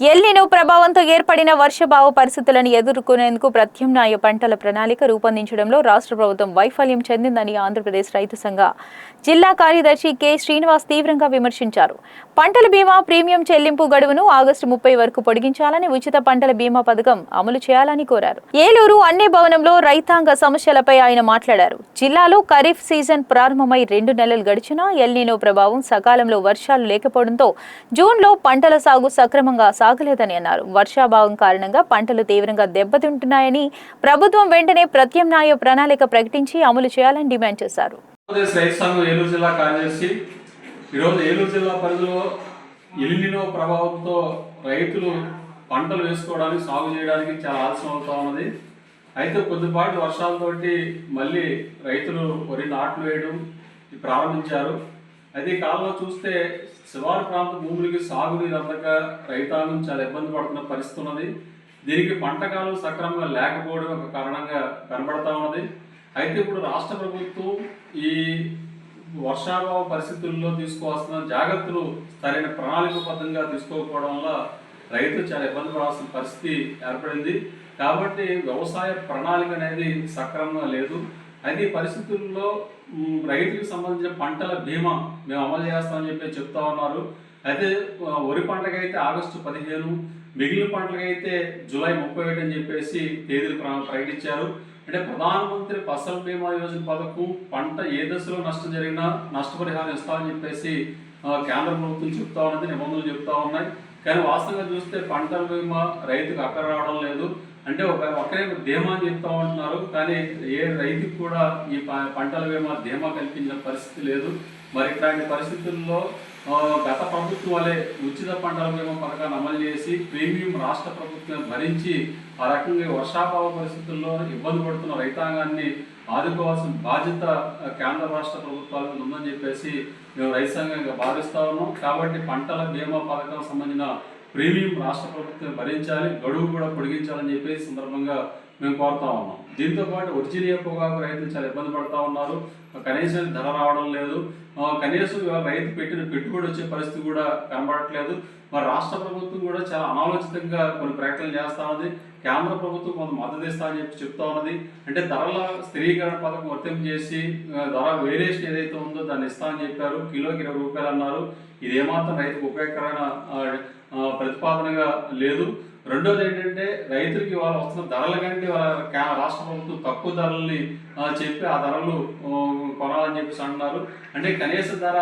El Niño ప్రభావంతో ఏర్పడిన వర్షాభావ పరిస్థితులను ఎదుర్కొనేందుకు ప్రత్యామ్నాయ పంటల ప్రణాళిక రూపొందించడంలో రాష్ట్ర ప్రభుత్వం వైఫల్యం చెందిందని ఆంధ్రప్రదేశ్ రైతు సంఘ జిల్లా కార్యదర్శి కె శ్రీనివాస్ తీవ్రంగా విమర్శించారు. పంటల బీమా ప్రీమియం చెల్లింపు గడువును ఆగస్టు 30 వరకు పొడిగించాలని, ఉచిత పంటల బీమా పథకం అమలు చేయాలని కోరారు. ఏలూరు అన్నే భవనంలో రైతాంగ సమస్యలపై ఆయన మాట్లాడారు. జిల్లాలో ఖరీఫ్ సీజన్ ప్రారంభమై 2 నెలలు గడిచినా ఎల్నినో ప్రభావం, సకాలంలో వర్షాలు లేకపోవడంతో జూన్లో పంటల సాగు సక్రమంగా సాగలేదని అన్నారు. వర్షాభావం కారణంగా పంటలు తీవ్రంగా దెబ్బతింటున్నాయని, ప్రభుత్వం వెంటనే ప్రత్యామ్నాయ ప్రణాళిక ప్రకటించి అమలు చేయాలని డిమాండ్ చేశారు. ఏలూరు జిల్లా కార్యదర్శి ఈరోజు ఏలూరు జిల్లా పరిధిలో ఎల్నినో ప్రభావంతో రైతులు పంటలు వేసుకోవడానికి, సాగు చేయడానికి చాలా ఆలస్యం అవుతా ఉన్నది. అయితే కొద్దిపాటి వర్షాలతోటి మళ్ళీ రైతులు వరి నాట్లు వేయడం ప్రారంభించారు. అయితే ఈ కాలంలో చూస్తే శివారు ప్రాంత భూములకి సాగునీరు అందక రైతాంగం చాలా ఇబ్బంది పడుతున్న పరిస్థితి ఉన్నది. దీనికి పంటకాలు సక్రమంగా లేకపోవడం ఒక కారణంగా కనబడతా ఉన్నది. అయితే ఇప్పుడు రాష్ట్ర ప్రభుత్వం ఈ వర్షాభావ పరిస్థితుల్లో తీసుకోవాల్సిన జాగ్రత్తలు సరైన ప్రణాళికబద్ధంగా తీసుకోకపోవడం వల్ల రైతులు చాలా ఇబ్బంది పడాల్సిన పరిస్థితి ఏర్పడింది. కాబట్టి వ్యవసాయ ప్రణాళిక అనేది సక్రమంగా లేదు. అయితే ఈ పరిస్థితుల్లో రైతులకు సంబంధించిన పంటల బీమా మేము అమలు చేస్తామని చెప్పి చెప్తా ఉన్నారు. అయితే వరి పంటకైతే ఆగస్టు 15, మిగిలిన పంటలకైతే జూలై 31 అని చెప్పేసి తేదీలు ప్రకటించారు. అంటే ప్రధానమంత్రి ఫసల్ బీమా యోజన పథకం పంట ఏ దశలో నష్టం జరిగినా నష్టపరిహారం ఇస్తామని చెప్పేసి కేంద్ర ప్రభుత్వం చెప్తా ఉన్నది, నిబంధనలు చెప్తా ఉన్నాయి. కానీ వాస్తవంగా చూస్తే పంటల బీమా రైతుకు అక్కడ రావడం లేదు. అంటే ఒకరే ధీమా అని చెప్తా ఉంటున్నారు, కానీ ఏ రైతుకు కూడా ఈ పంటల బీమా ధీమా కల్పించిన పరిస్థితి లేదు. మరి ఇట్లాంటి పరిస్థితుల్లో గత ప్రభుత్వం వలె ఉచిత పంటల బీమా పథకాన్ని అమలు చేసి ప్రీమియం రాష్ట్ర ప్రభుత్వం భరించి ఆ రకంగా వర్షాభావ పరిస్థితుల్లో ఇబ్బంది పడుతున్న రైతాంగాన్ని ఆదుకోవాల్సిన బాధ్యత కేంద్ర రాష్ట్ర ప్రభుత్వాలకు ఉందని చెప్పేసి మేము రైతు సంఘంగా భావిస్తా ఉన్నాం. కాబట్టి పంటల బీమా పథకం సంబంధించిన ప్రీమియం రాష్ట్ర ప్రభుత్వం భరించాలి, గడువు కూడా పొడిగించాలని చెప్పేసి సందర్భంగా మేము కోరుతా ఉన్నాం. దీంతో పాటు ఒరిజినల్ పొగాకు రైతులు చాలా ఇబ్బంది పడుతూ ఉన్నారు. కనీసం ధర రావడం లేదు. కనీసం రైతు పెట్టిన పెట్టుబడి వచ్చే పరిస్థితి కూడా కనబడట్లేదు. మరి రాష్ట్ర ప్రభుత్వం కూడా చాలా అనాలోచితంగా కొన్ని ప్రకటనలు చేస్తూ ఉంది. కేంద్ర ప్రభుత్వం కొంత మద్దతు ఇస్తా అని చెప్తా ఉన్నది. అంటే ధరల స్థిరీకరణ పథకం వర్తింపజేసి ధర వేరియేషన్ ఏదైతే ఉందో దాన్ని ఇస్తా అని చెప్పారు. కిలోకి 20 రూపాయలు అన్నారు. ఇది ఏమాత్రం రైతుకు ఉపయోగకరమైన ప్రతిపాదనగా లేదు. రెండోది ఏంటంటే రైతులకి వాళ్ళు వస్తున్న ధరల కంటే వాళ్ళ రాష్ట్ర ప్రభుత్వం తక్కువ ధరల్ని చెప్పి ఆ ధరలు కొనాలని చెప్పేసి అంటున్నారు. అంటే కనీస ధర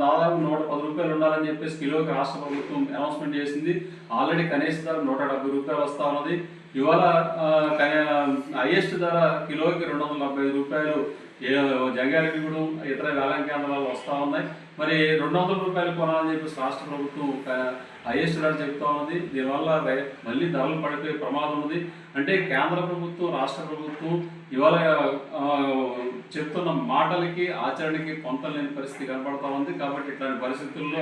దాదాపు 110 రూపాయలు ఉండాలని చెప్పేసి కిలోకి రాష్ట్ర ప్రభుత్వం అనౌన్స్మెంట్ చేసింది. ఆల్రెడీ కనీస ధర 170 రూపాయలు వస్తూ ఉన్నది. ఇవాళ హైయెస్ట్ ధర కిలోకి 275 రూపాయలు జంగారెడ్డిగూడెం ఇతర వేలం కేంద్రాలు వస్తూ ఉన్నాయి. మరి 200 రూపాయలు కొనాలని చెప్పేసి రాష్ట్ర ప్రభుత్వం హైయెస్ట్ ధర చెప్తా ఉన్నది. దీనివల్ల మళ్ళీ ధరలు పడిపోయే ప్రమాదం ఉంది. అంటే కేంద్ర ప్రభుత్వం, రాష్ట్ర ప్రభుత్వం ఇవాళ చెప్తున్న మాటలకి ఆచరణకి పొంతలేని పరిస్థితి కనపడతా ఉంది. కాబట్టి ఇట్లాంటి పరిస్థితుల్లో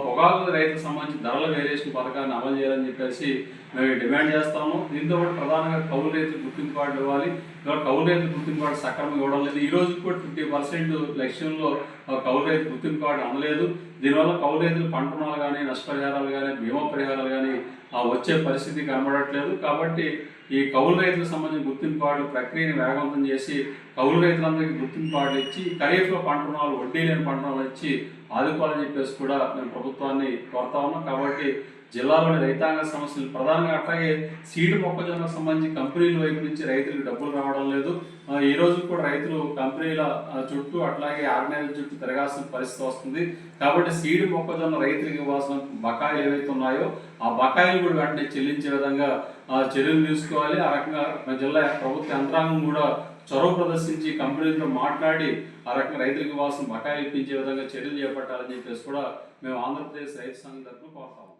పొగాకు రైతులకు సంబంధించి ధరల వేరియేషన్ పథకాన్ని అమలు చేయాలని చెప్పేసి మేము డిమాండ్ చేస్తాము. దీంతో పాటు ప్రధానంగా కౌలు రైతులు గుర్తింపు కార్డు ఇవ్వాలి. ఇవాళ కౌలు రైతులు గుర్తింపు కార్డు సక్రమంగా ఇవ్వడం లేదు. ఈ రోజు కూడా 50% లక్ష్యంలో కౌలు రైతు గుర్తింపు కార్డు అందలేదు. దీనివల్ల కౌలు రైతులు పంట రుణాలు కానీ, నష్టపరిహారాలు కానీ, బీమా పరిహారాలు కానీ వచ్చే పరిస్థితి కనబడట్లేదు. కాబట్టి ఈ కౌలు రైతులకు సంబంధించిన గుర్తింపు కార్డుల ప్రక్రియను వేగవంతం చేసి కౌలు రైతులందరికీ గుర్తింపు కార్డులు ఇచ్చి ఖరీఫ్లో పంట రుణాలు, వడ్డీ లేని పంట రుణాలు ఇచ్చి ఆదుకోవాలని చెప్పేసి కూడా మేము ప్రభుత్వాన్ని కోరుతా ఉన్నాం. కాబట్టి జిల్లాలోని రైతాంగ సమస్యలు ప్రధానంగా అట్లాగే సీడ్ మొక్కజొన్నకు సంబంధించి కంపెనీల వైపు నుంచి రైతులకు డబ్బులు రావడం లేదు. ఈ రోజు కూడా రైతులు కంపెనీల చుట్టూ అట్లాగే ఆర్గనైజర్ చుట్టూ తిరగాల్సిన పరిస్థితి వస్తుంది. కాబట్టి సీడ్ మొక్కజొన్న రైతులకు ఇవ్వాల్సిన బకాయిలు ఏవైతే ఉన్నాయో ఆ బకాయిలు కూడా వెంటనే చెల్లించే విధంగా చర్యలు తీసుకోవాలి. ఆ రకంగా జిల్లా ప్రభుత్వ యంత్రాంగం కూడా చొరవ ప్రదర్శించి కంపెనీలతో మాట్లాడి ఆ రకంగా రైతులకు ఇవ్వాల్సిన బకాయిలు ఇప్పించే విధంగా చర్యలు చేపట్టాలని చెప్పేసి కూడా మేము ఆంధ్రప్రదేశ్ రైతు సంఘం తరఫున కోరుతాము.